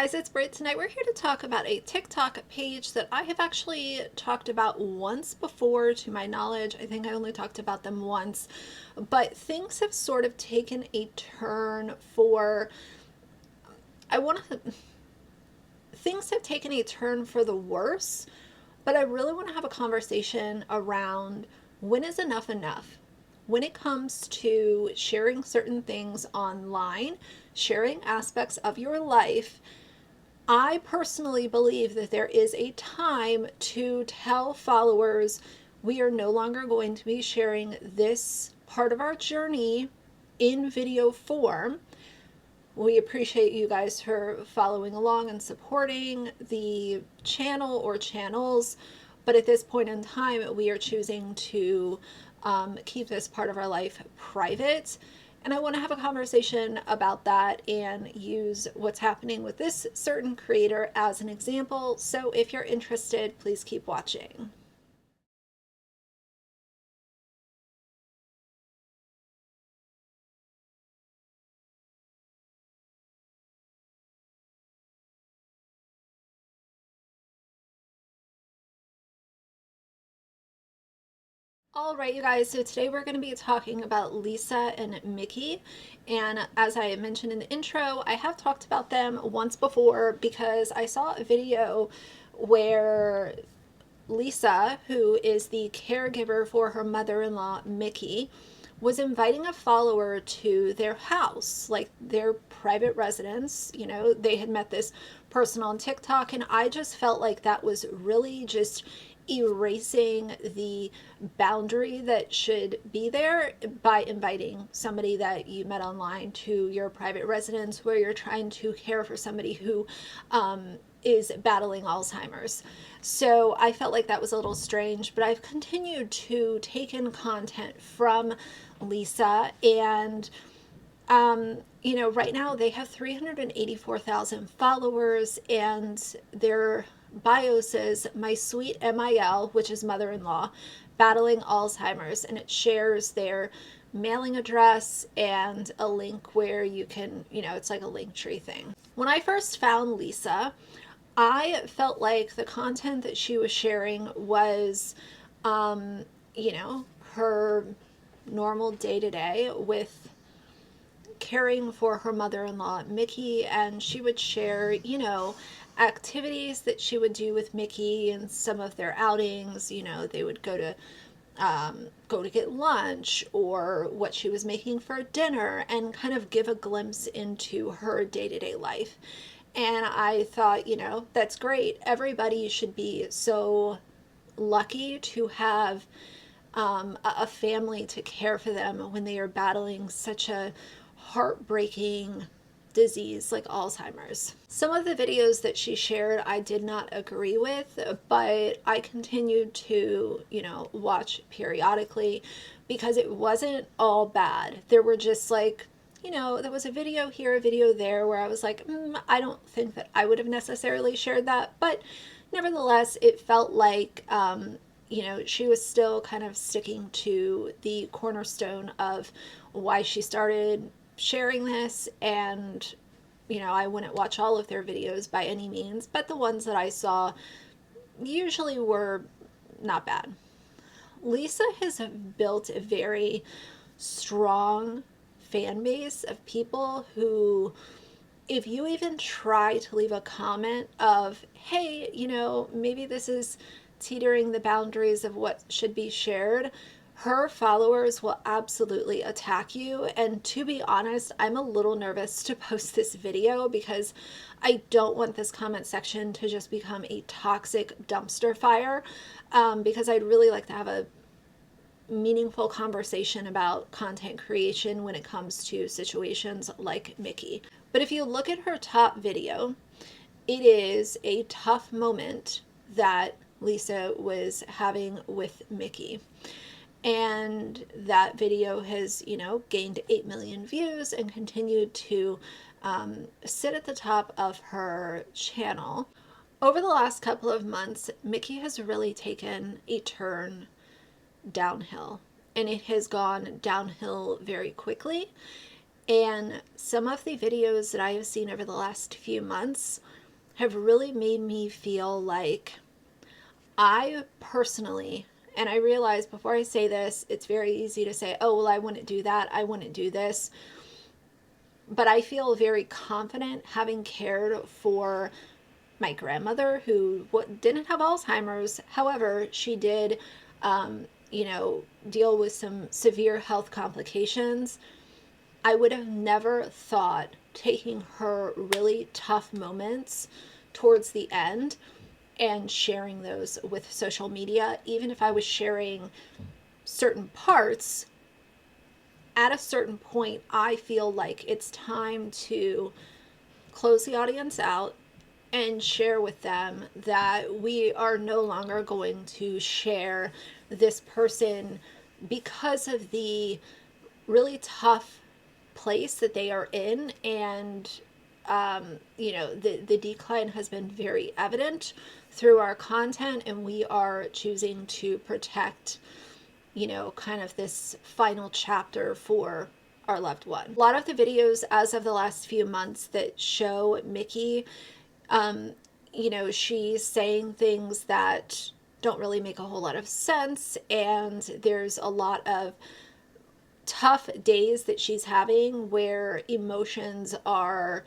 guys, it's Brit. Tonight we're here to talk about a TikTok page that I have actually talked about once before, to my knowledge. I think I only talked about them once, but things have sort of taken a turn for, I want to, things have taken a turn for the worse, but I really want to have a conversation around when is enough enough? When it comes to sharing certain things online, sharing aspects of your life, I personally believe that there is a time to tell followers we are no longer going to be sharing this part of our journey in video form. We appreciate you guys for following along and supporting the channel or channels, but at this point in time, we are choosing to keep this part of our life private. And I want to have a conversation about that and use what's happening with this certain creator as an example. So if you're interested, please keep watching. All right, you guys, so today we're going to be talking about Lisa and Mickey. And as I mentioned in the intro, I have talked about them once before because I saw a video where Lisa, who is the caregiver for her mother-in-law, Mickey, was inviting a follower to their house, like their private residence. You know, they had met this person on TikTok, and I just felt like that was really just erasing the boundary that should be there by inviting somebody that you met online to your private residence where you're trying to care for somebody who is battling Alzheimer's. So I felt like that was a little strange, but I've continued to take in content from Lisa, and you know, right now they have 384,000 followers, and their bio says "My sweet MIL," which is mother-in-law, battling Alzheimer's, and it shares their mailing address and a link where you can, you know, it's like a link tree thing. When I first found Lisa, I felt like the content that she was sharing was, you know, her normal day to day with caring for her mother-in-law, Mickey, and she would share, you know, activities that she would do with Mickey and some of their outings. You know, they would go to get lunch or what she was making for dinner and kind of give a glimpse into her day-to-day life. And I thought, you know, that's great. Everybody should be so lucky to have a family to care for them when they are battling such a heartbreaking disease like Alzheimer's. Some of the videos that she shared I did not agree with, but I continued to, you know, watch periodically because it wasn't all bad. There were just like, you know, there was a video here, a video there where I was like, I don't think that I would have necessarily shared that, but nevertheless, it felt like, you know, she was still kind of sticking to the cornerstone of why she started sharing this. And you know, I wouldn't watch all of their videos by any means, but the ones that I saw usually were not bad. Lisa has built a very strong fan base of people who, if you even try to leave a comment of, hey, you know, maybe this is teetering the boundaries of what should be shared, her followers will absolutely attack you. And to be honest, I'm a little nervous to post this video because I don't want this comment section to just become a toxic dumpster fire, because I'd really like to have a meaningful conversation about content creation when it comes to situations like Mickey. But if you look at her top video, it is a tough moment that Lisa was having with Mickey. And that video has, you know, gained 8 million views and continued to sit at the top of her channel. Over the last couple of months, Mickey has really taken a turn downhill, and it has gone downhill very quickly. And some of the videos that I have seen over the last few months have really made me feel like I personally, and I realize before I say this, it's very easy to say, oh, well, I wouldn't do that, I wouldn't do this. But I feel very confident having cared for my grandmother who didn't have Alzheimer's. However, she did, deal with some severe health complications. I would have never thought taking her really tough moments towards the end and sharing those with social media, even if I was sharing certain parts, at a certain point, I feel like it's time to close the audience out and share with them that we are no longer going to share this person because of the really tough place that they are in. And the decline has been very evident through our content, and we are choosing to protect kind of this final chapter for our loved one. A lot of the videos as of the last few months that show Mickey, she's saying things that don't really make a whole lot of sense, and there's a lot of tough days that she's having where emotions are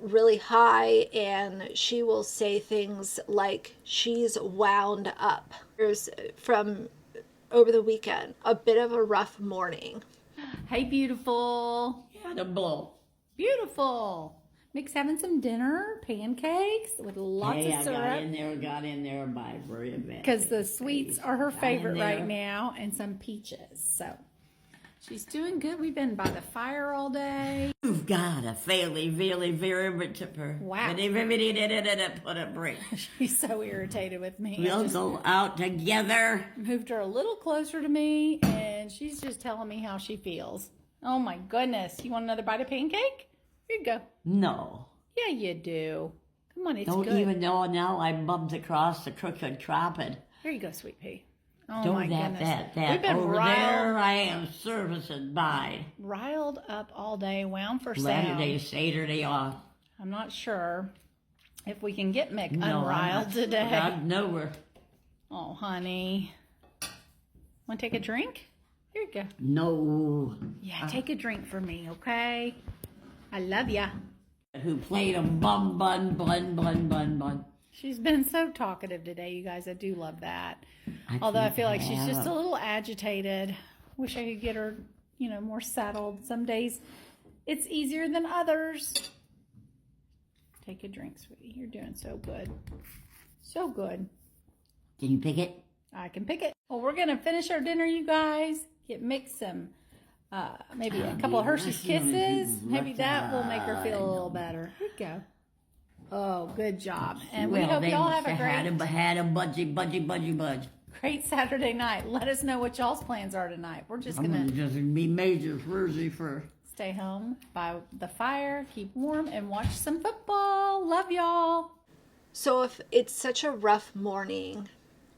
really high, and she will say things like she's wound up. There's, from over the weekend, a bit of a rough morning. Hey, beautiful. Had a blow. Beautiful. Mick's having some dinner, pancakes with lots of syrup. Got in there by very bad. Because the sweets are her favorite right now, and some peaches. So she's doing good. We've been by the fire all day. You've got a fairly, very tipper. Wow. Put a break. She's so irritated with me. We'll go out together. Moved her a little closer to me, and she's just telling me how she feels. Oh my goodness. You want another bite of pancake? Here you go. No. Yeah, you do. Come on, it's Don't good. even know now I bumped across the crooked tropic. Here you go, sweet pea. Oh Don't my goodness. that. We've been over there I am servicing by. Riled up all day, wound for Saturday, sound. Saturday off. I'm not sure if we can get Mick No, unriled today. God, nowhere. Oh, honey. Want to take a drink? Here you go. No. Yeah, take a drink for me, okay? I love ya. Who played a bun. She's been so talkative today, you guys. I do love that. Although I feel like she's just a little agitated. Wish I could get her, more settled. Some days it's easier than others. Take a drink, sweetie. You're doing so good. So good. Can you pick it? I can pick it. Well, we're going to finish our dinner, you guys. Get Mick some, maybe a couple of Hershey's Kisses. Maybe that will make her feel a little better. Here you go. Oh, good job. And we hope y'all have a great... Had a budgie. Great Saturday night. Let us know what y'all's plans are tonight. We're just going to just be major Thursday for... stay home by the fire, keep warm, and watch some football. Love y'all. So if it's such a rough morning,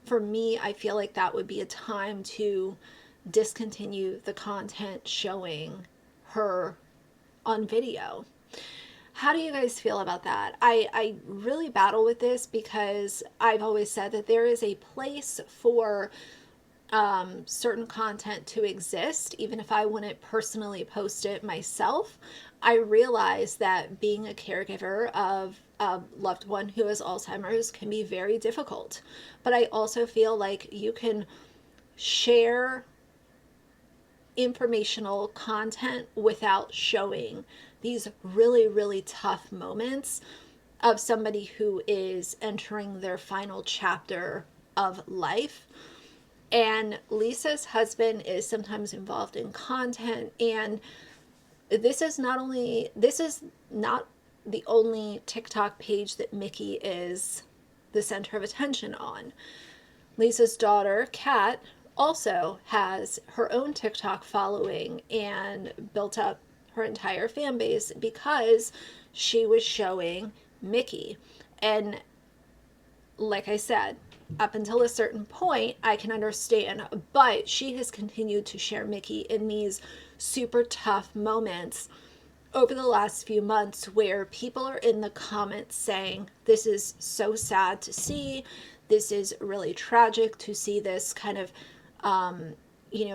for me, I feel like that would be a time to discontinue the content showing her on video. How do you guys feel about that? I really battle with this because I've always said that there is a place for certain content to exist, even if I wouldn't personally post it myself. I realize that being a caregiver of a loved one who has Alzheimer's can be very difficult. But I also feel like you can share informational content without showing these really, really tough moments of somebody who is entering their final chapter of life. And Lisa's husband is sometimes involved in content, and this is not the only TikTok page that Mickey is the center of attention on. Lisa's daughter, Kat, also has her own TikTok following and built up her entire fan base because she was showing Mickey. And like I said, up until a certain point, I can understand, but she has continued to share Mickey in these super tough moments over the last few months where people are in the comments saying, this is so sad to see. This is really tragic to see this kind of,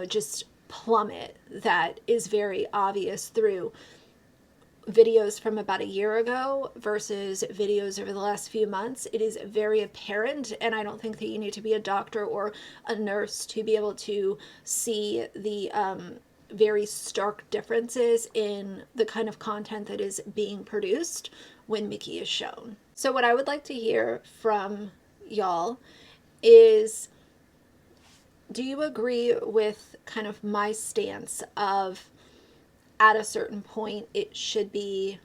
just plummet that is very obvious through videos from about a year ago versus videos over the last few months. It is very apparent, and I don't think that you need to be a doctor or a nurse to be able to see the very stark differences in the kind of content that is being produced when Mickey is shown. So what I would like to hear from y'all is, do you agree with kind of my stance of, at a certain point, it should be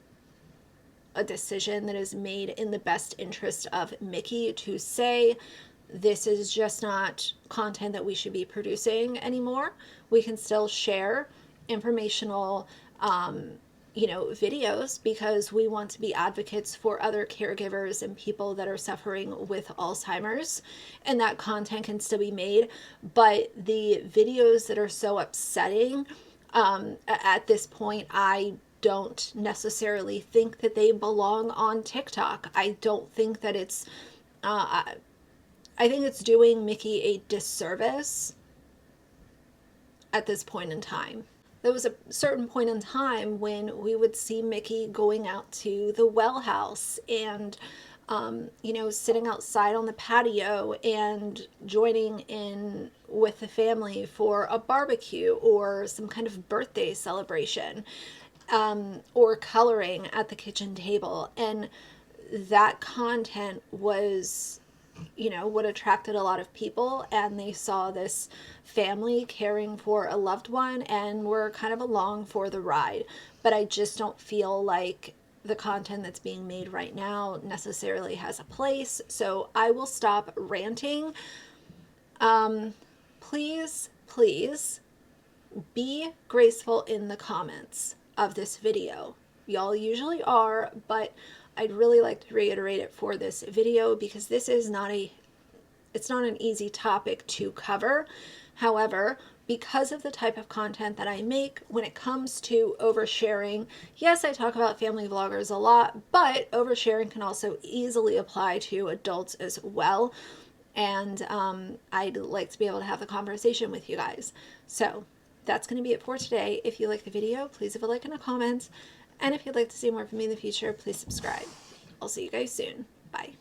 a decision that is made in the best interest of Mickey to say, this is just not content that we should be producing anymore. We can still share informational, videos because we want to be advocates for other caregivers and people that are suffering with Alzheimer's, and that content can still be made. But the videos that are so upsetting, at this point, I don't necessarily think that they belong on TikTok. I don't think that it's, I think it's doing Mickey a disservice at this point in time. There was a certain point in time when we would see Mickey going out to the well house and, sitting outside on the patio and joining in with the family for a barbecue or some kind of birthday celebration, or coloring at the kitchen table. And that content was, what attracted a lot of people, and they saw this family caring for a loved one and were kind of along for the ride. But I just don't feel like the content that's being made right now necessarily has a place. So I will stop ranting. Please be graceful in the comments of this video. Y'all usually are, but I'd really like to reiterate it for this video because this is it's not an easy topic to cover. However, because of the type of content that I make, when it comes to oversharing, yes, I talk about family vloggers a lot, but oversharing can also easily apply to adults as well. And I'd like to be able to have the conversation with you guys. So that's going to be it for today. If you like the video, please leave a like and a comment. And if you'd like to see more from me in the future, please subscribe. I'll see you guys soon. Bye.